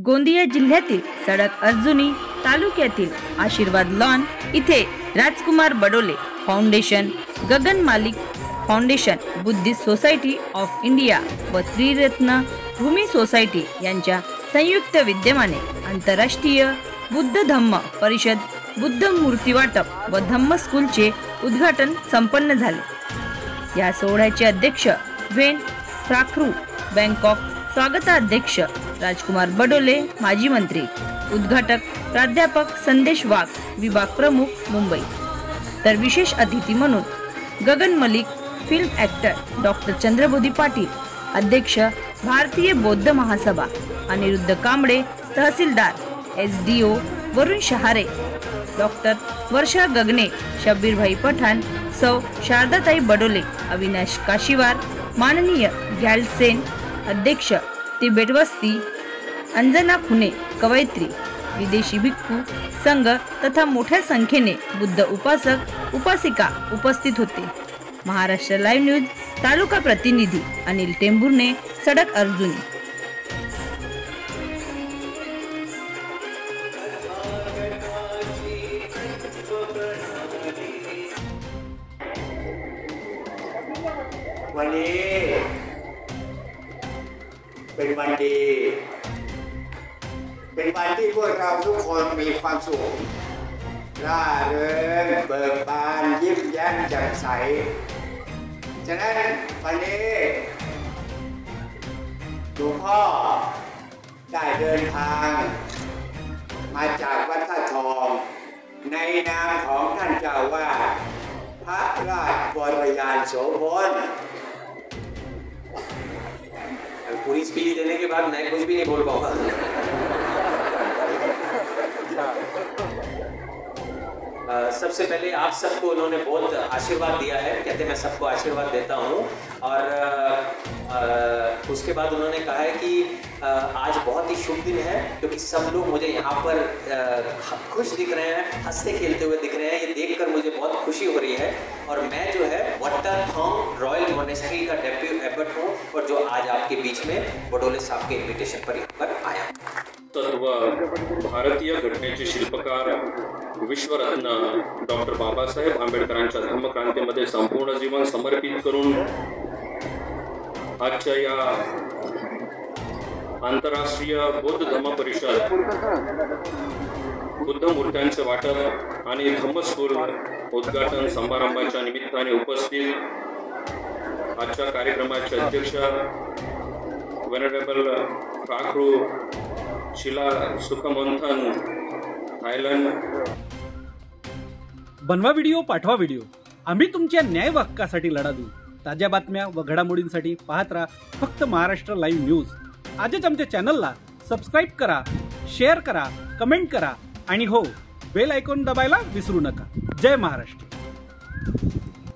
गोंदिया जिल्ह्यातील सडक अर्जुनी तालुक्यातील आशीर्वाद लॉन इथे राजकुमार बडोले फाउंडेशन, गगन मालिक foundation, Buddhist society of India व त्रिरत्न भूमी सोसायटी यांच्या संयुक्त विद्यमाने आंतरराष्ट्रीय बुद्ध धम्म परिषद बुद्ध मूर्ती वाटप व धम्म स्कूलचे उद्घाटन संपन्न झाले। या सोहळ्याचे अध्यक्ष वेन फ्राखरू बँकॉक, स्वागताध्यक्ष राजकुमार बडोले माजी मंत्री, उद्घाटक प्राध्यापक संदेश वाघ विभाग प्रमुख मुंबई, तर विशेष अतिथी म्हणून Gagan Malik film actor doctor Chandrabodhi Patil, अध्यक्ष भारतीय बौद्ध महासभा अनिरुद्ध कांबळे, तहसीलदार SDO वरुण शहारे, डॉक्टर वर्षा गगने, शब्बीर भाई पठाण, सौ शारदाताई बडोले, अविनाश काशीवार, माननीय ग्यालसेन, अध्यक्ष तिबेट वस्ती, अंजना खुने, कवयित्री, विदेशी भिक्खू संघ तथा मोठ्या संख्येने बुद्ध उपासक उपासिका उपस्थित होते। महाराष्ट्र लाईव्ह न्यूज तालुका प्रतिनिधी अनिल टेंभुर्णे, सडक अर्जुनी।เป็นวันที่พวกเราทุกคนมีความสุขร่าเริงเบิกบานยิ้มแย้มแจ่มใสฉะนั้นวันนี้หลวงพ่อได้เดินทางมาจากวัดท่าทองในนามของท่านเจ้าวาดพระราชวรยานโสพลपूरी स्पीच देने के बाद मैं कुछ भी नहीं बोल पाऊंगा। सबसे पहले आप सबको उन्होंने बहुत आशीर्वाद दिया है, कहते मैं सबको आशीर्वाद देता हूँ। और उसके बाद उन्होंने कहा है कि आज बहुत ही शुभ दिन है क्योंकि सब लोग मुझे यहाँ पर खुश दिख रहे हैं, हंसते खेलते हुए दिख रहे हैं। ये देखकर मुझे बहुत खुशी हो रही है। और मैं जो है वट्टाथोंग रॉयल मोनेस्ट्री का डेप्यूटी एबट हूँ और जो आज आपके बीच में बडोले साहब के इन्विटेशन पर यहाँ पर आया। सर्व भारतीय घटनेचे शिल्पकार विश्वरत्न डॉक्टर बाबासाहेब आंबेडकरांच्या धम्मक्रांतीमध्ये संपूर्ण जीवन समर्पित करून आजच्या या आंतरराष्ट्रीय बौद्ध धम्म परिषद बुद्ध मूर्त्यांचे वाटप आणि धम्म स्कूल उद्घाटन समारंभाच्या निमित्ताने उपस्थित आजच्या कार्यक्रमाचे अध्यक्ष वेनरेबल फ्राखरू शिला सुखमंथन थायलंड। बनवा व्हिडिओ, पाठवा व्हिडिओ, आम्ही तुमच्या न्याय हक्कासाठी लढा देऊ। ताज्या बातम्या व घडामोडींसाठी पाहत राहा फक्त महाराष्ट्र लाईव्ह न्यूज। आजच आमच्या चॅनलला सबस्क्राईब करा, शेअर करा, कमेंट करा आणि हो, बेल आयकॉन दबायला विसरू नका। जय महाराष्ट्र।